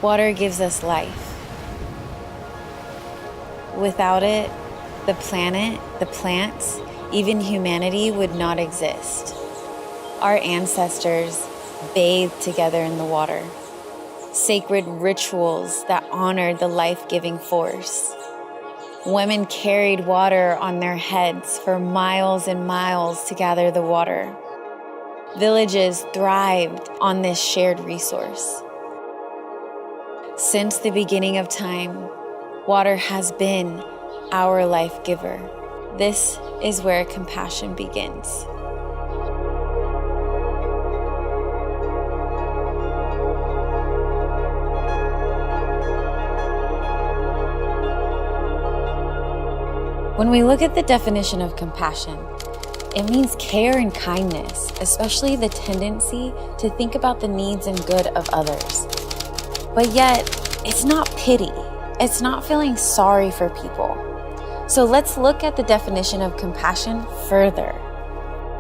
Water gives us life. Without it, the planet, the plants, even humanity would not exist. Our ancestors bathed together in the water. Sacred rituals that honored the life-giving force. Women carried water on their heads for miles and miles to gather the water. Villages thrived on this shared resource. Since the beginning of time, water has been our life giver. This is where compassion begins. When we look at the definition of compassion, it means care and kindness, especially the tendency to think about the needs and good of others. But yet, it's not pity. It's not feeling sorry for people. So let's look at the definition of compassion further.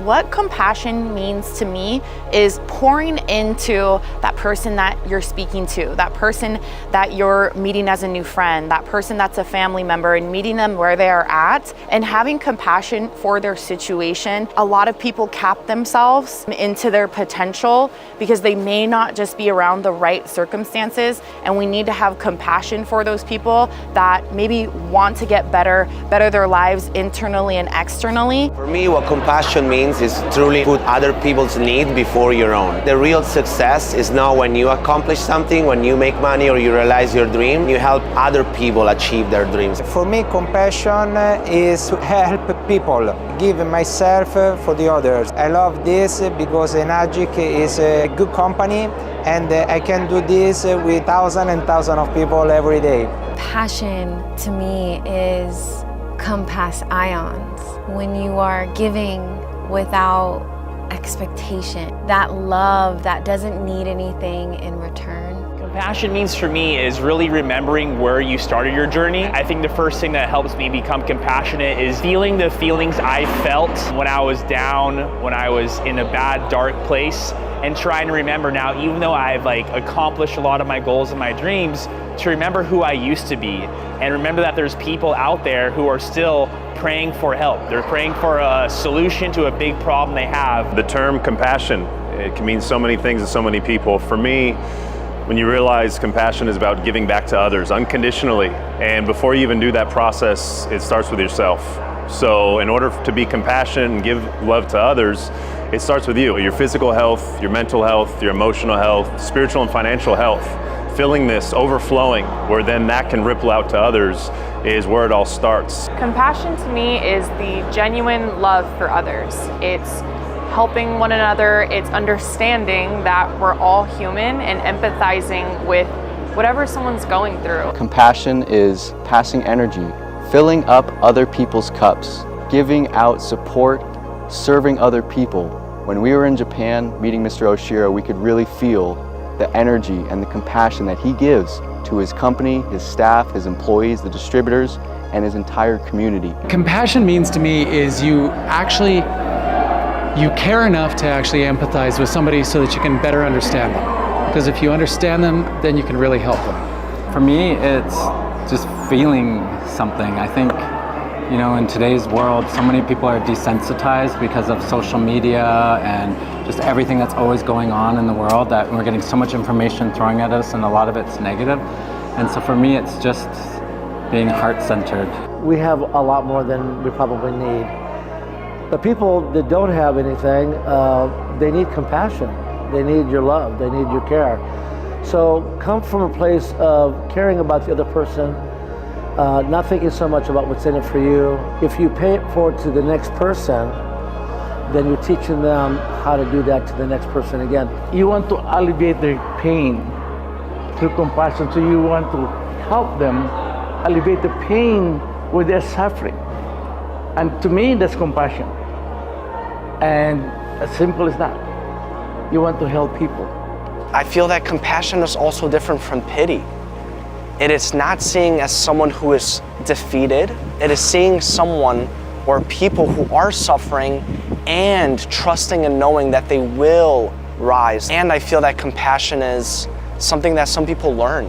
What compassion means to me is pouring into that person that you're speaking to, that person that you're meeting as a new friend, that person that's a family member, and meeting them where they are at and having compassion for their situation. A lot of people cap themselves into their potential because they may not just be around the right circumstances, and we need to have compassion for those people that maybe want to get better their lives internally and externally. For me, what compassion means is truly put other people's need before your own. The real success is not when you accomplish something, when you make money or you realize your dream, you help other people achieve their dreams. For me, compassion is to help people, give myself for the others. I love this because Enagic is a good company and I can do this with thousands and thousands of people every day. Passion to me is compass ions. When you are giving without expectation, that love that doesn't need anything in return. Compassion means for me is really remembering where you started your journey. I think the first thing that helps me become compassionate is feeling the feelings I felt when I was down, when I was in a bad, dark place, and trying to remember now, even though I've accomplished a lot of my goals and my dreams, to remember who I used to be and remember that there's people out there who are still praying for help. They're praying for a solution to a big problem they have. The term compassion, it can mean so many things to so many people. For me, when you realize compassion is about giving back to others unconditionally, and before you even do that process, it starts with yourself. So in order to be compassionate and give love to others, it starts with you. Your physical health, your mental health, your emotional health, spiritual and financial health. Filling this, overflowing, where then that can ripple out to others is where it all starts. Compassion to me is the genuine love for others. It's helping one another, it's understanding that we're all human and empathizing with whatever someone's going through. Compassion is passing energy, filling up other people's cups, giving out support, serving other people. When we were in Japan meeting Mr. Oshiro, we could really feel the energy and the compassion that he gives to his company, his staff, his employees, the distributors, and his entire community. Compassion means to me is you care enough to actually empathize with somebody so that you can better understand them. Because if you understand them, then you can really help them. For me, it's just feeling something. I think, in today's world, so many people are desensitized because of social media and just everything that's always going on in the world, that we're getting so much information thrown at us and a lot of it's negative. And so for me, it's just being heart-centered. We have a lot more than we probably need. The people that don't have anything, they need compassion. They need your love. They need your care. So come from a place of caring about the other person, not thinking so much about what's in it for you. If you pay it forward to the next person, then you're teaching them how to do that to the next person again. You want to alleviate their pain through compassion, so you want to help them alleviate the pain where they're suffering. And to me, that's compassion. And as simple as that. You want to help people. I feel that compassion is also different from pity. It is not seeing as someone who is defeated. It is seeing someone or people who are suffering and trusting and knowing that they will rise. And I feel that compassion is something that some people learn.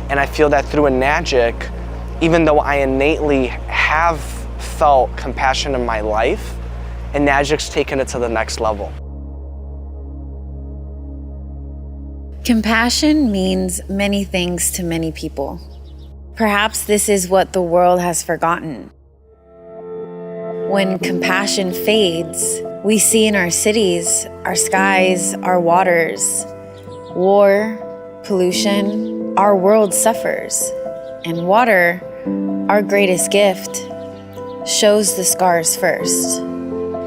And I feel that through Enagic, even though I innately have felt compassion in my life, Enagic's taken it to the next level. Compassion means many things to many people. Perhaps this is what the world has forgotten. When compassion fades, we see in our cities, our skies, our waters, war, pollution, our world suffers. And water, our greatest gift, shows the scars first.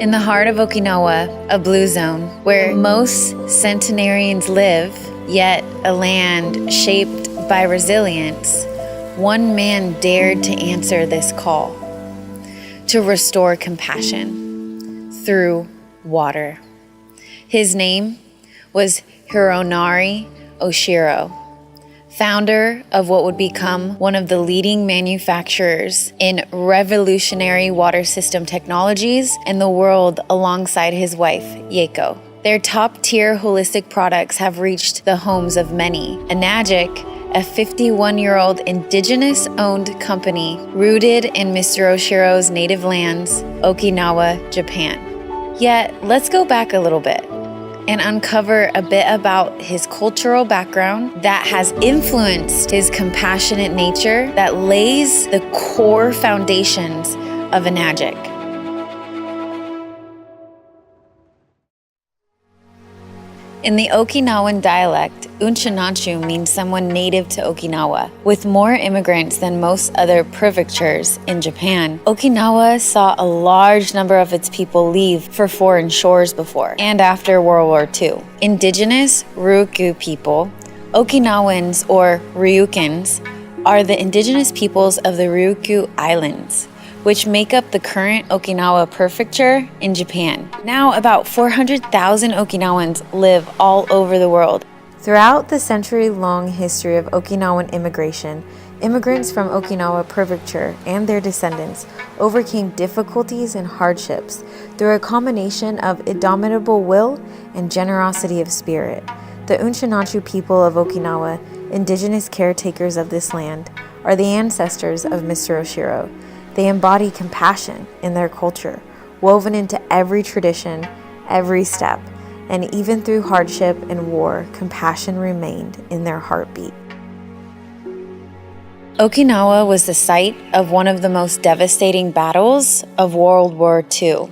In the heart of Okinawa, a blue zone, where most centenarians live, yet a land shaped by resilience, one man dared to answer this call, to restore compassion through water. His name was Hironari Oshiro, founder of what would become one of the leading manufacturers in revolutionary water system technologies in the world alongside his wife, Yeiko. Their top-tier holistic products have reached the homes of many. Enagic, a 51-year-old indigenous-owned company rooted in Mr. Oshiro's native lands, Okinawa, Japan. Yet, let's go back a little bit and uncover a bit about his cultural background that has influenced his compassionate nature that lays the core foundations of Enagic. In the Okinawan dialect, Unchinanchu means someone native to Okinawa. With more immigrants than most other prefectures in Japan, Okinawa saw a large number of its people leave for foreign shores before and after World War II. Indigenous Ryukyu people, Okinawans or Ryukyans, are the indigenous peoples of the Ryukyu Islands, which make up the current Okinawa prefecture in Japan. Now, about 400,000 Okinawans live all over the world. Throughout the century-long history of Okinawan immigration, immigrants from Okinawa prefecture and their descendants overcame difficulties and hardships through a combination of indomitable will and generosity of spirit. The Unchinanchu people of Okinawa, indigenous caretakers of this land, are the ancestors of Mr. Oshiro. They embody compassion in their culture, woven into every tradition, every step, and even through hardship and war, compassion remained in their heartbeat. Okinawa was the site of one of the most devastating battles of World War II.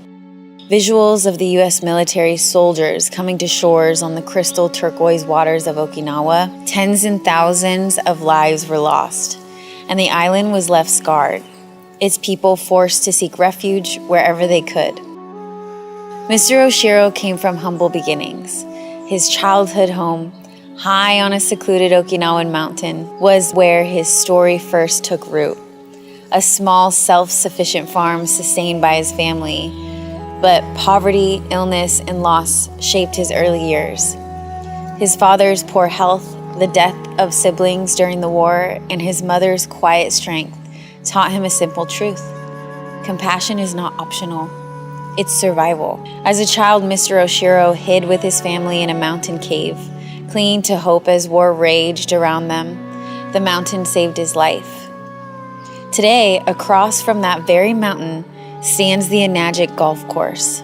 Visuals of the U.S. military soldiers coming to shores on the crystal turquoise waters of Okinawa, tens and thousands of lives were lost, and the island was left scarred, its people forced to seek refuge wherever they could. Mr. Oshiro came from humble beginnings. His childhood home, high on a secluded Okinawan mountain, was where his story first took root. A small, self-sufficient farm sustained by his family, but poverty, illness, and loss shaped his early years. His father's poor health, the death of siblings during the war, and his mother's quiet strength taught him a simple truth. Compassion is not optional. It's survival. As a child, Mr. Oshiro hid with his family in a mountain cave, clinging to hope as war raged around them. The mountain saved his life. Today, across from that very mountain stands the Enagic Golf Course,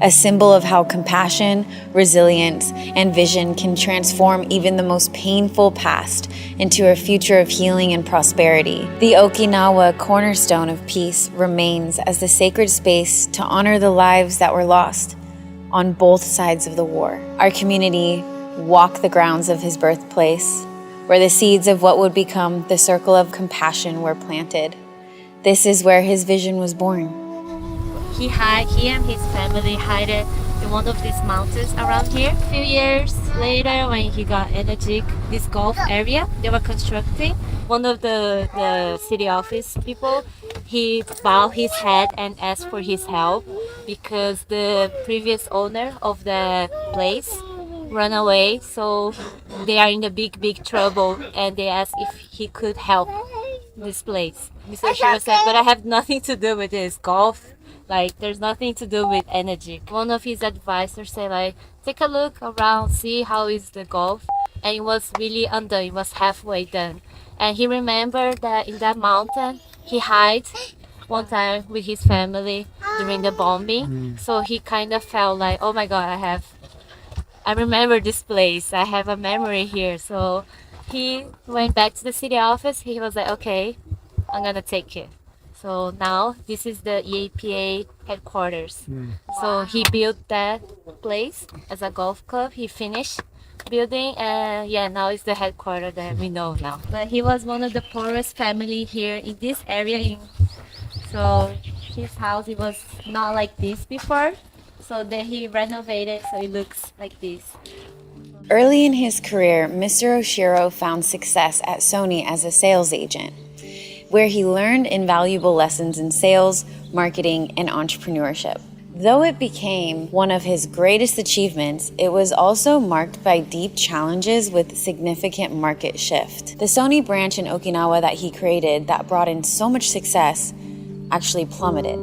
a symbol of how compassion, resilience, and vision can transform even the most painful past into a future of healing and prosperity. The Okinawa cornerstone of peace remains as the sacred space to honor the lives that were lost on both sides of the war. Our community walked the grounds of his birthplace, where the seeds of what would become the circle of compassion were planted. This is where his vision was born. He and his family hid in one of these mountains around here. A few years later, when he got Enagic, this golf area they were constructing, one of the city office people, he bowed his head and asked for his help because the previous owner of the place ran away, so they are in a big trouble, and they asked if he could help this place. Mr. Oshiro said, but I have nothing to do with this golf. Like, there's nothing to do with Enagic. One of his advisors said, like, take a look around, see how is the golf. and it was really undone. It was halfway done. And he remembered that in that mountain, he hid one time with his family during the bombing. So he kind of felt like, oh my God, I remember this place. I have a memory here. So he went back to the city office. He was like, okay, I'm gonna take it. So now this is the EAPA headquarters. So he built that place as a golf club. He finished building, and yeah, now it's the headquarters that we know now. But he was one of the poorest family here in this area. So his house, it was not like this before. So then he renovated so it looks like this. Early in his career, Mr. Oshiro found success at Sony as a sales agent, where he learned invaluable lessons in sales, marketing, and entrepreneurship. Though it became one of his greatest achievements, it was also marked by deep challenges with significant market shift. The Sony branch in Okinawa that he created that brought in so much success actually plummeted.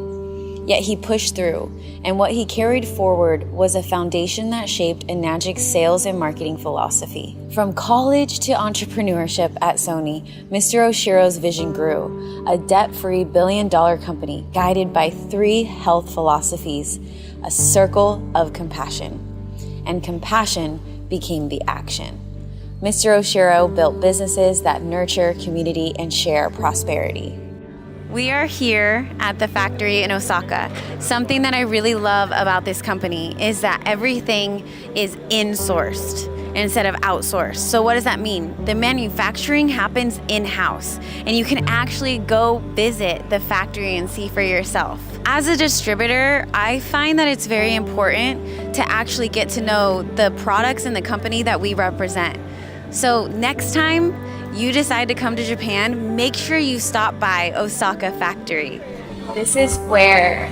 Yet he pushed through, and what he carried forward was a foundation that shaped Enagic's sales and marketing philosophy. From college to entrepreneurship at Sony, Mr. Oshiro's vision grew, a debt-free billion-dollar company guided by 3 health philosophies, a circle of compassion. And compassion became the action. Mr. Oshiro built businesses that nurture community and share prosperity. We are here at the factory in Osaka. Something that I really love about this company is that everything is in-sourced instead of outsourced. So what does that mean? The manufacturing happens in-house, and you can actually go visit the factory and see for yourself. As a distributor, I find that it's very important to actually get to know the products and the company that we represent. So next time you decide to come to Japan, make sure you stop by Osaka Factory. This is where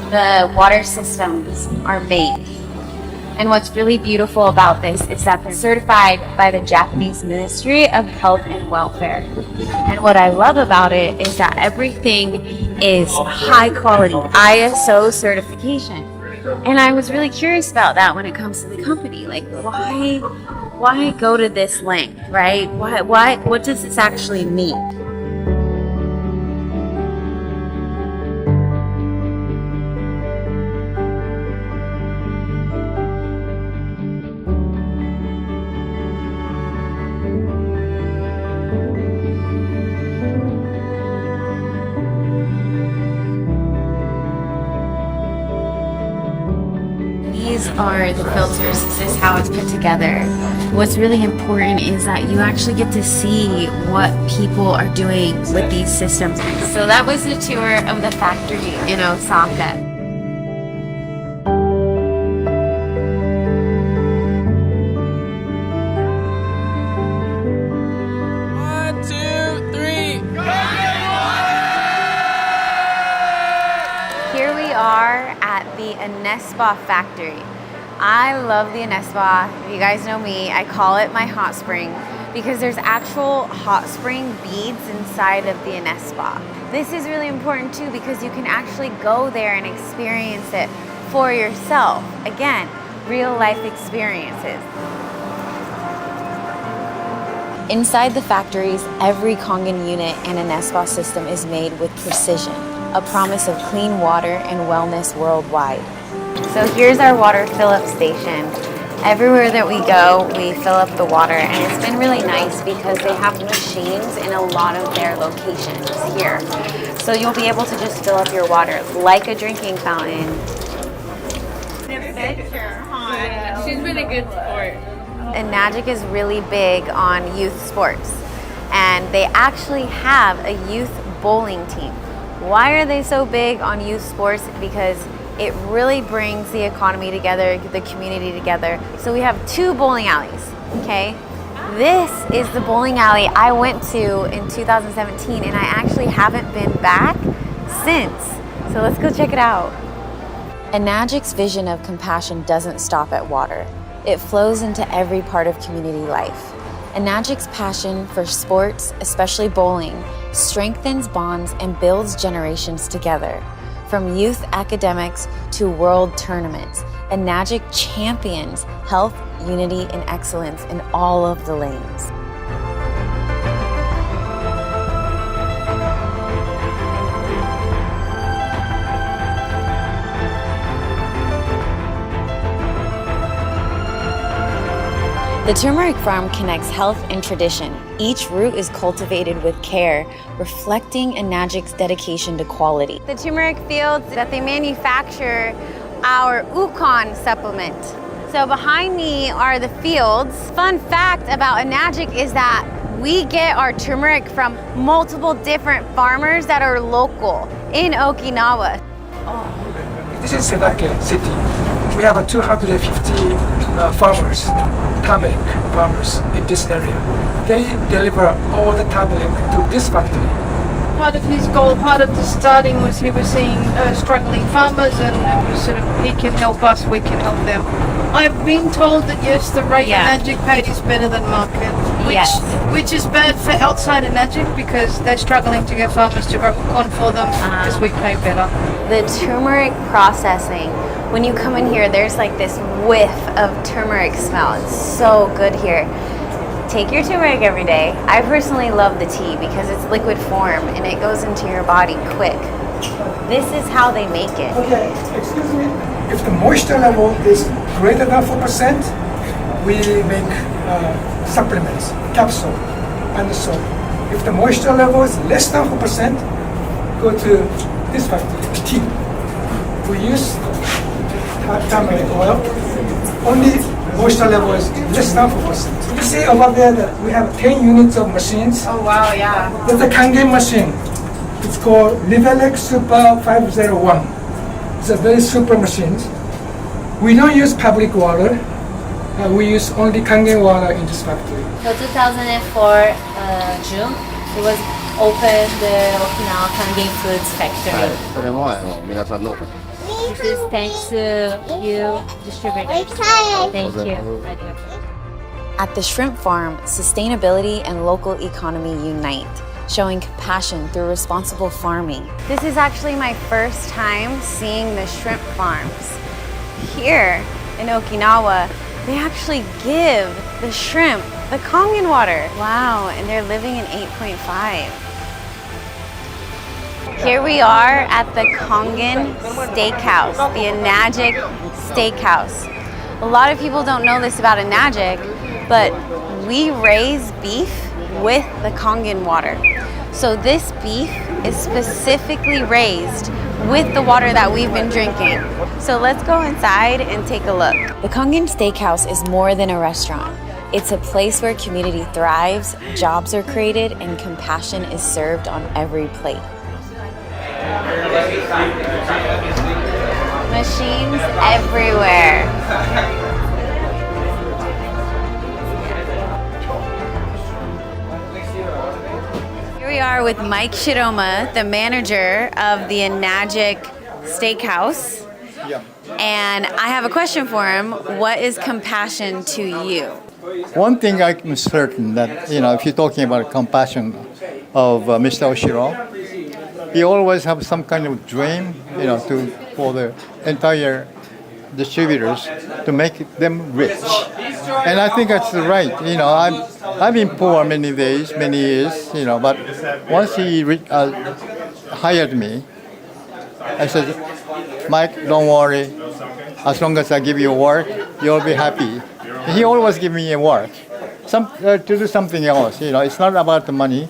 the water systems are made. And what's really beautiful about this is that they're certified by the Japanese Ministry of Health and Welfare. And what I love about it is that everything is high quality, ISO certification. And I was really curious about that when it comes to the company. Like, why go to this length, right? What does this actually mean? These are the filters. This is how it's put together. What's really important is that you actually get to see what people are doing with these systems. So that was the tour of the factory in Osaka. Here we are at the Anespa factory. I love the Anespa. If you guys know me, I call it my hot spring because there's actual hot spring beads inside of the Anespa. This is really important too because you can actually go there and experience it for yourself. Again, real life experiences. Inside the factories, every Kangen unit and Anespa system is made with precision, a promise of clean water and wellness worldwide. So here's our water fill-up station. Everywhere that we go, we fill up the water, and it's been really nice because they have machines in a lot of their locations here. So you'll be able to just fill up your water like a drinking fountain. She's been a good sport. Enagic is really big on youth sports, and they actually have a youth bowling team. Why are they so big on youth sports? Because it really brings the economy together, the community together. So we have 2 bowling alleys, okay? This is the bowling alley I went to in 2017, and I actually haven't been back since. So let's go check it out. Enagic's vision of compassion doesn't stop at water. It flows into every part of community life. Enagic's passion for sports, especially bowling, strengthens bonds and builds generations together. From youth academics to world tournaments, Enagic champions health, unity, and excellence in all of the lanes. The turmeric farm connects health and tradition. Each root is cultivated with care, reflecting Enagic's dedication to quality. The turmeric fields that they manufacture our Ukon supplement. So behind me are the fields. Fun fact about Enagic is that we get our turmeric from multiple different farmers that are local in Okinawa. This is Senake City. We have 250 farmers, turmeric farmers in this area. They deliver all the turmeric to this factory. Part of his goal, part of the starting was he was seeing struggling farmers and it was sort of, he can help us, we can help them. I've been told that yes, the rate Enagic paid is better than market, which is bad for outside Enagic because they're struggling to get farmers to grow corn for them because we pay better. The turmeric processing, when you come in here, there's like this whiff of turmeric smell. It's so good here. Take your turmeric every day. I personally love the tea because it's liquid form and it goes into your body quick. This is how they make it. Okay, excuse me. If the moisture level is greater than 4%, we make supplements, capsule, and so. If the moisture level is less than 4%, go to this factory, tea. We use turmeric oil. Only moisture level is less than 4%. You see over there that we have 10 units of machines. Oh wow, yeah. There's a Kangen machine. It's called Livelex Super 501. It's a very super machine. We don't use public water. We use only Kangen water in this factory. So 2004 June, it was opened the Okinawa Kangen Foods Factory. This is thanks to you distributors. Thank you. At the shrimp farm, sustainability and local economy unite, showing compassion through responsible farming. This is actually my first time seeing the shrimp farms. Here in Okinawa, they actually give the shrimp the Kangen water. Wow, and they're living in 8.5. Here we are at the Kangen Steakhouse, the Enagic Steakhouse. A lot of people don't know this about Enagic, but we raise beef with the Kangen water. So this beef is specifically raised with the water that we've been drinking. So let's go inside and take a look. The Kangen Steakhouse is more than a restaurant. It's a place where community thrives, jobs are created, and compassion is served on every plate. Machines everywhere. Here we are with Mike Shiroma, the manager of the Enagic Steakhouse. And I have a question for him. What is compassion to you? One thing I'm certain that, if you're talking about compassion of Mr. Oshiro, he always have some kind of dream, for the entire distributors to make them rich. And I think that's right. I've been poor many years, but once he hired me, I said, Mike, don't worry. As long as I give you work, you'll be happy. He always give me a work, to do something else. It's not about the money,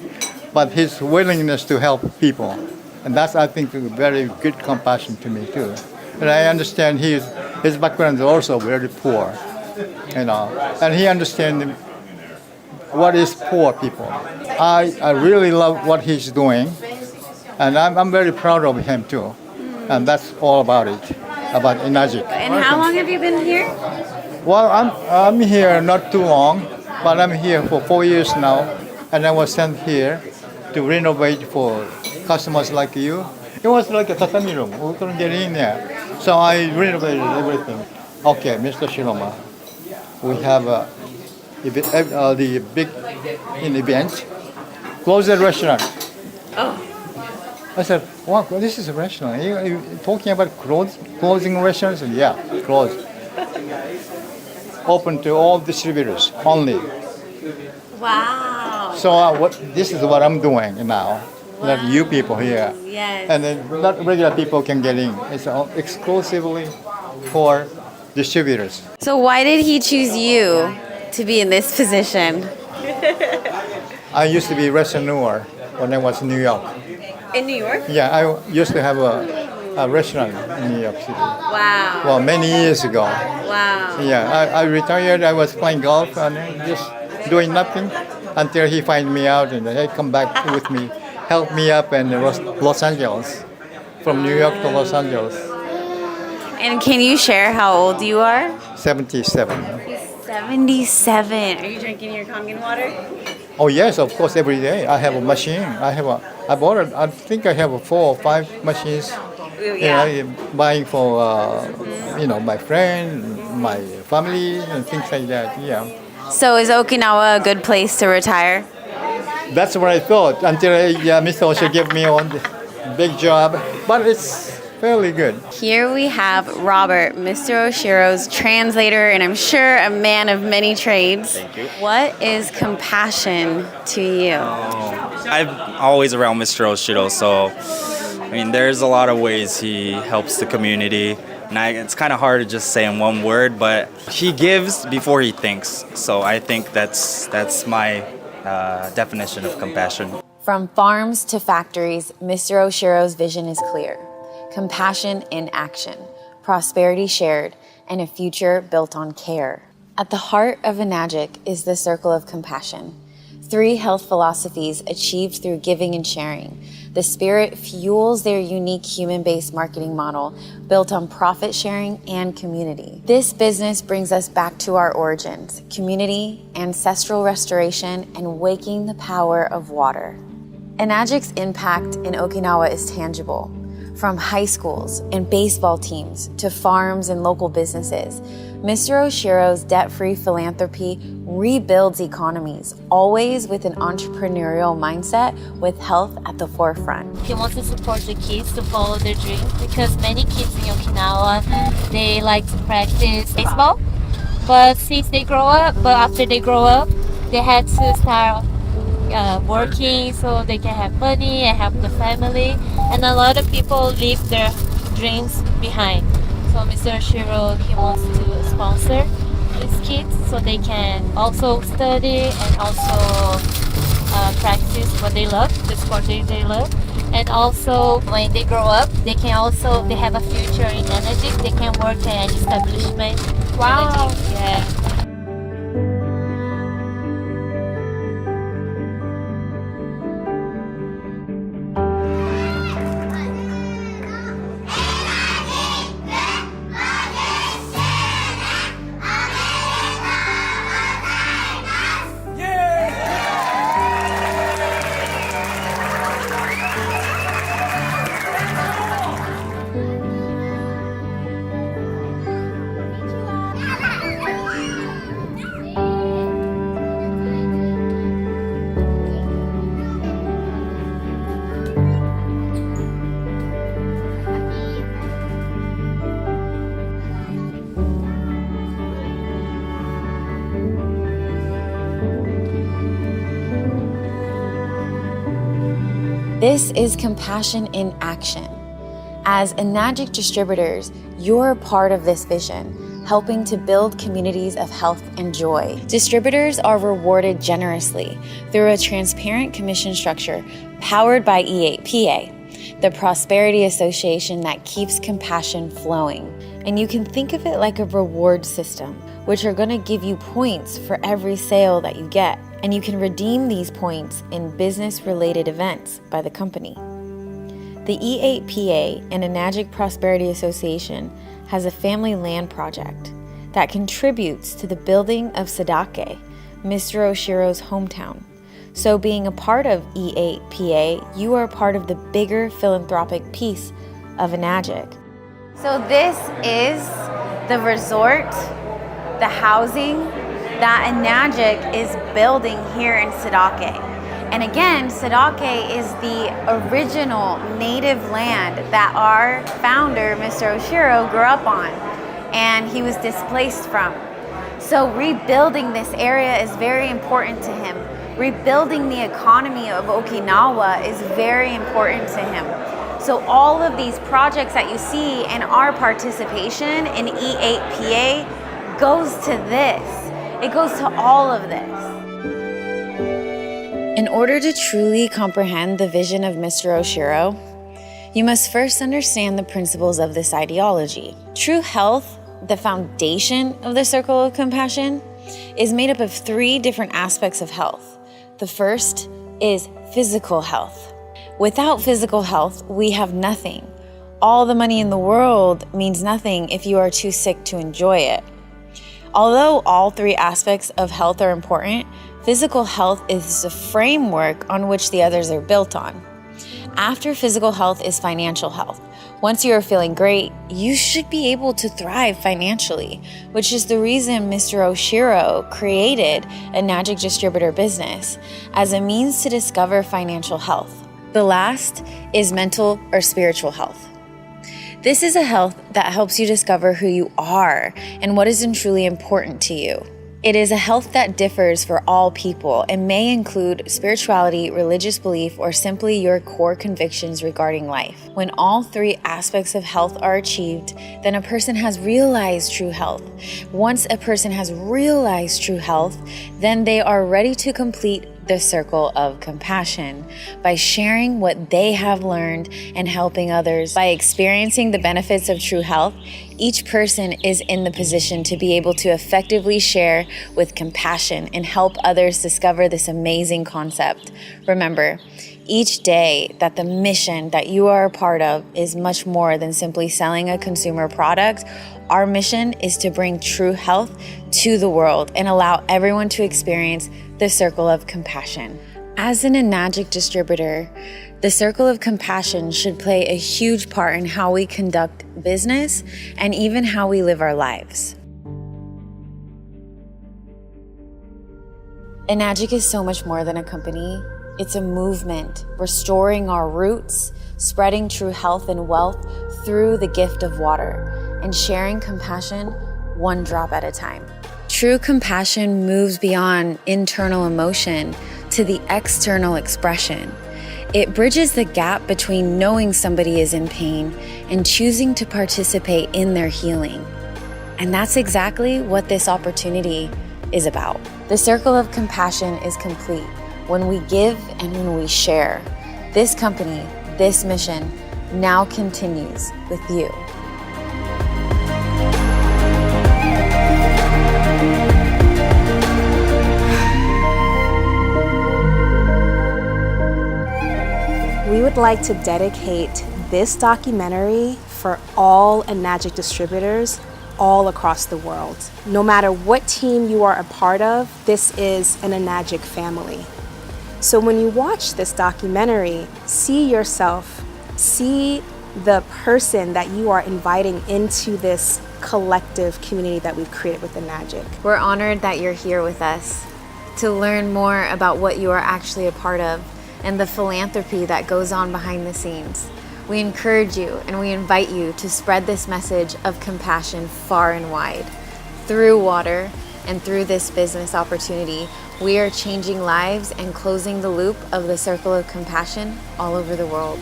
but his willingness to help people. And that's, I think, a very good compassion to me, too. And I understand his background is also very poor, and he understands what is poor people. I really love what he's doing, and I'm very proud of him, too. And that's all about it, about Enagic. And how long have you been here? Well, I'm here not too long, but I'm here for 4 years now, and I was sent here to renovate for customers like you. It was like a tatami room. We couldn't get in there, so I renovated everything. Okay, Mr. Shiroma, we have the big event. Close the restaurant. Oh. I said, wow, this is a restaurant. You talking about closing restaurants? Yeah, closed. open to all distributors only. Wow. So this is what I'm doing now. That you people here. Yes. And then not regular people can get in. It's all exclusively for distributors. So why did he choose you to be in this position? I used to be a restaurateur when I was in New York. In New York? Yeah, I used to have a restaurant in New York City. Wow. Well, many years ago. Wow. Yeah, I retired. I was playing golf and just doing nothing until he find me out and he come back with me, help me up in Los Angeles, from New York to Los Angeles. And can you share how old you are? 77. He's 77. Are you drinking your Kangen water? Oh yes, of course, every day. I have a machine. I bought it. I think I have 4 or 5 machines. Yeah. You know, buying for my friend, my family, and things like that. Yeah. So is Okinawa a good place to retire? That's what I thought until Mr. Osho gave me on the big job, but it's fairly good. Here we have Robert, Mr. Oshiro's translator, and I'm sure a man of many trades. Thank you. What is compassion to you? I'm always around Mr. Oshiro, so I mean, there's a lot of ways he helps the community. And it's kind of hard to just say in one word, but he gives before he thinks. So I think that's my definition of compassion. From farms to factories, Mr. Oshiro's vision is clear. Compassion in action, prosperity shared, and a future built on care. At the heart of Enagic is the circle of compassion. 3 health philosophies achieved through giving and sharing. The spirit fuels their unique human-based marketing model built on profit sharing and community. This business brings us back to our origins, community, ancestral restoration, and waking the power of water. Enagic's impact in Okinawa is tangible. From high schools and baseball teams to farms and local businesses, Mr. Oshiro's debt-free philanthropy rebuilds economies, always with an entrepreneurial mindset with health at the forefront. He wants to support the kids to follow their dreams because many kids in Okinawa, they like to practice baseball, but after they grow up, they had to start working so they can have money and help the family, and a lot of people leave their dreams behind. So Mr. Oshiro, he wants to sponsor these kids so they can also study and also practice what they love, the sport they love. And also when they grow up, they have a future in energy. They can work at an establishment. Wow. Yeah. This is compassion in action. As Enagic distributors, you're part of this vision, helping to build communities of health and joy. Distributors are rewarded generously through a transparent commission structure powered by E8PA, the Prosperity Association that keeps compassion flowing. And you can think of it like a reward system, which are going to give you points for every sale that you get. And you can redeem these points in business-related events by the company. The E8PA and Enagic Prosperity Association has a family land project that contributes to the building of Sadake, Mr. Oshiro's hometown. So being a part of E8PA, you are part of the bigger philanthropic piece of Enagic. So this is the resort, the housing, that Enagic is building here in Sadake. And again, Sadake is the original native land that our founder, Mr. Oshiro, grew up on, and he was displaced from. So rebuilding this area is very important to him. Rebuilding the economy of Okinawa is very important to him. So all of these projects that you see and our participation in E8PA goes to this. It goes to all of this. In order to truly comprehend the vision of Mr. Oshiro, you must first understand the principles of this ideology. True health, the foundation of the circle of compassion, is made up of 3 different aspects of health. The first is physical health. Without physical health, we have nothing. All the money in the world means nothing if you are too sick to enjoy it. Although all 3 aspects of health are important, physical health is the framework on which the others are built on. After physical health is financial health. Once you are feeling great, you should be able to thrive financially, which is the reason Mr. Oshiro created a Enagic distributor business as a means to discover financial health. The last is mental or spiritual health. This is a health that helps you discover who you are and what is truly important to you. It is a health that differs for all people and may include spirituality, religious belief, or simply your core convictions regarding life. When all 3 aspects of health are achieved, then a person has realized true health. Once a person has realized true health, then they are ready to complete the circle of compassion by sharing what they have learned and helping others. By experiencing the benefits of true health, each person is in the position to be able to effectively share with compassion and help others discover this amazing concept. Remember, each day that the mission that you are a part of is much more than simply selling a consumer product. Our mission is to bring true health to the world and allow everyone to experience the circle of compassion. As an Enagic distributor, the circle of compassion should play a huge part in how we conduct business and even how we live our lives. Enagic is so much more than a company. It's a movement, restoring our roots, spreading true health and wealth through the gift of water, and sharing compassion one drop at a time. True compassion moves beyond internal emotion to the external expression. It bridges the gap between knowing somebody is in pain and choosing to participate in their healing. And that's exactly what this opportunity is about. The circle of compassion is complete when we give and when we share. This company, this mission, now continues with you. We would like to dedicate this documentary for all Enagic distributors all across the world. No matter what team you are a part of, this is an Enagic family. So when you watch this documentary, see yourself, see the person that you are inviting into this collective community that we've created with Enagic. We're honored that you're here with us to learn more about what you are actually a part of and the philanthropy that goes on behind the scenes. We encourage you and we invite you to spread this message of compassion far and wide. Through water and through this business opportunity, we are changing lives and closing the loop of the circle of compassion all over the world.